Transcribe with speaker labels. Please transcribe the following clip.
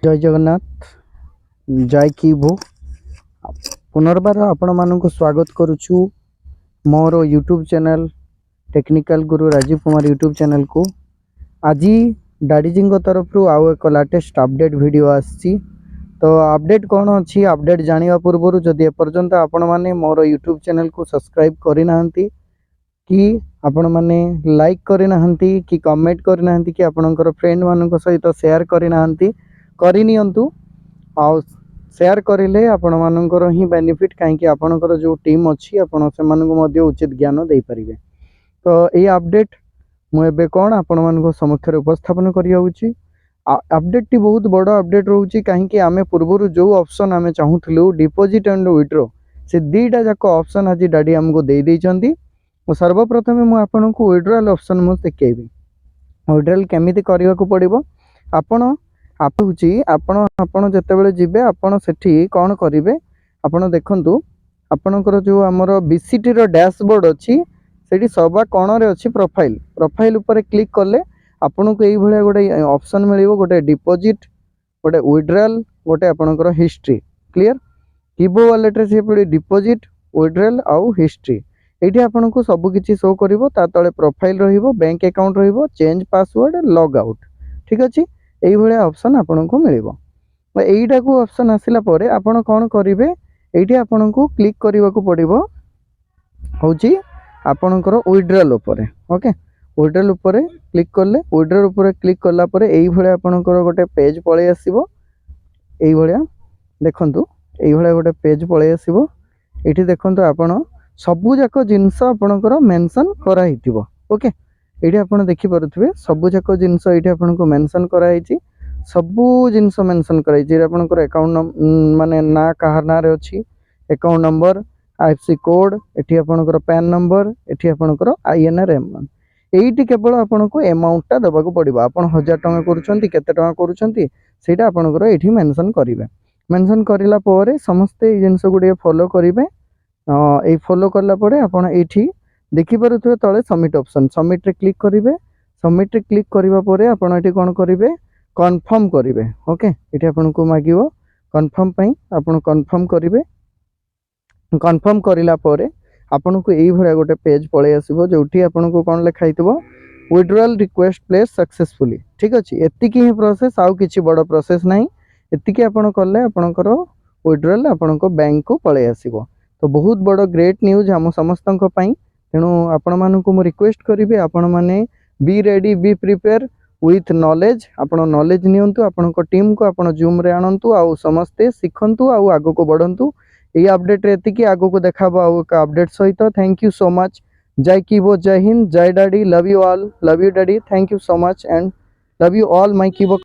Speaker 1: जय जगन्नाथ जय किभो पुनर्बार आपण मानक स्वागत करुछु मोर यूट्यूब चैनल टेक्निकल गुरु राजीव कुमार यूट्यूब चैनल को। आज डाडी जी तरफ आउ एक लेटेस्ट अपडेट वीडियो आसी। तो अपडेट कौन अच्छी अपडेट जानिबा पूर्व जदि एपर्यंत आपण माने मोर यूट्यूब चैनल को सब्सक्राइब करना कि आपण माने लाइक करना कि कमेंट करना कि आपणकर फ्रेंड मान सहित शेयर करना करनियंतु आउ शेयर करें आपण मानकर ही बेनिफिट कहीं आपणकर जो टीम अच्छी आपण से मध्य उचित ज्ञान दे पारिबे। तो ये अपडेट मुझे कौन आपण मान समक्ष उपस्थापन करी अपडेट टी बहुत बड़ अपडेट रोचे कहीं आम पूर्व जो ऑप्शन आम चाहूलु डिपोजिट एंड विड्रो से दीटा जाक ऑप्शन आज डाडी आमको दे देइचंती। सर्वप्रथम मुझे विड्रॉल ऑप्शन मुझे देखी विड्रॉल केमिति करने को पड़ो आपण आपण जितेबाला जीवे आपण सेठी कौन करेंगे आपण देखंतु आपणकर जो आमर बीसीटी रो डैशबोर्ड अच्छी से सभा कण अच्छी प्रोफाइल प्रोफाइल उपर क्लिक कले आपन को ये गोटे ऑप्शन मिल गोटे डिपोजिट गोटे विड्रॉल गोटे आपणकर हिस्ट्री क्लियर किबो वॉलेट से पड़े डिपोजिट विड्रॉल आउ हिस्ट्री ये आपन को सबकि शो कर तले profile bank account change password log out ठीक अच्छे ये ऑप्शन आपन को मिल यहीटा को ऑप्शन आसला आपन कौन करेंगे ये आपन को क्लिक करने को पड़ो हूँ आपणकर विड्रॉल उपर ओके विड्रॉल उपर क्लिक कले विड्रॉल उपर क्लिक कलापर ये आपणकर गोटे पेज पलि आसो ये देखंतु ये गोटे पेज पलि आसो ये देखंतु आपन सबूक जिनस आपणकर मेंशन कराई ओके ये आपन देखिपे सबूक जिनस ये आपन को मेंशन कराई सबू जिनस मेंशन कराई आपनकर अकाउंट माने ना कहार ना रे अच्छी अकाउंट नंबर आईएफसी कोड एठी आपनकर पैन नंबर एठी आपनकर आईएनआर एम एटी केवल आपन को अमाउंटटा देवा को पड़ो आप 1000 टଙ୍କା करूछंती केते टଙ୍କା करूछंती सेटा आपनकर एठी मेंशन करिवे मेंशन करिला परे समस्ते जिनस गुडी फॉलो करिवे ए फॉलो करला परे आपण एठी देखि पारुथबे तळे सबमिट ऑप्शन सबमिट रे क्लिक करिवे सबमिट रे क्लिक करिवा परे आपण एठी कोन करिवे कन्फर्म करिवे ओके एठी आपण को मागिवो कन्फर्म पई आपण कन्फर्म करिवे कन्फर्म करिला परे आपन को एई भलिया गोटे पेज पळे आसीबो जोठी आपन को कोन लिखाइतबो विड्रॉल रिक्वेस्ट प्लेस सक्सेसफुली ठीक अछि एतिकी ही प्रोसेस आउ किछि बड़ प्रोसेस नाही एतिकी आपन करले आपनकर विड्रॉल आपन को बैंक को पळे आसीबो। तो बहुत बड़ ग्रेट न्यूज हम समस्त तेणु आपण मानू मु रिक्वेस्ट करी आपण मैंने be ready be prepare with knowledge आपण नॉलेज नियंतु आपण टीम को आपण जूम रे आनंतु आउ समस्ते शिखंतु आउ आगो को बढ़ंतु ये अपडेट रे एतिकी आगो को देखाबो आउ एक अपडेट सहित थैंक यू सो मच जय कीबो जय हिंद जय daddy love you all love you daddy thank you so much and love you all my कीबो।